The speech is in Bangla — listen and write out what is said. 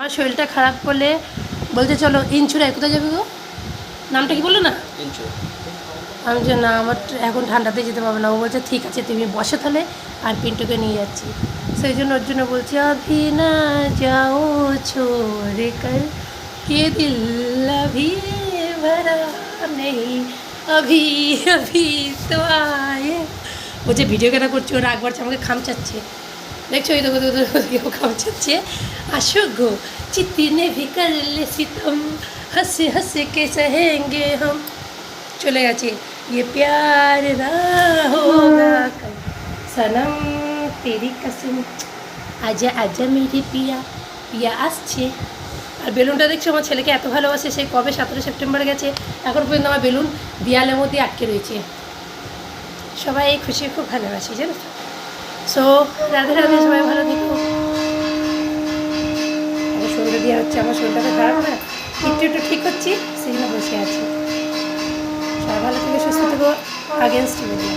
আমার শরীরটা খারাপ করলে বলছে চলো ইনচুরায় কোথায় যাবে গো, নামটা কি বললো না? আমি যে না আমার এখন ঠান্ডাতে যেতে পারবো না। ও বলছে ঠিক আছে তুমি বসে তাহলে, আর পিন্টুকে নিয়ে যাচ্ছি। সেই জন্য ওর জন্য বলছি अभी ना जाओ छोड़ कर ये दिल अभी भरा नहीं अभी अभी तो आए। ও যে ভিডিও কেনা করছে ওরা একবার আমাকে খামচাচ্ছে, দেখছো এই দেখো দেখো খামচাচ্ছে। আসো গো চিত্তিনে भी कर ले सितम हंसे हंसे के सहेंगे हम। চলে গেছে ये प्यार ना होगा कल सनम तेरी कसम आजा आजा मेरी पिया पिया আসছে। আর বেলুনটা দেখছো আমার ছেলেকে এত ভালোবাসে, সেই কবে 17 সেপ্টেম্বর গেছে এখন পর্যন্ত আমার বেলুন দেয়ালের মধ্যে আটকে রয়েছে। সবাই এই খুশি খুব ভালোবাসি জানো তো। সো রাধে রাধে, সবাই ভালো থেকো। আমার শরীরটা দেওয়া হচ্ছে, আমার শরীরটা তো খারাপ না, একটু একটু ঠিক হচ্ছি, সেই জন্য বসে আছি। সবাই ভালো থেকে সুস্থ থেকো। Against media.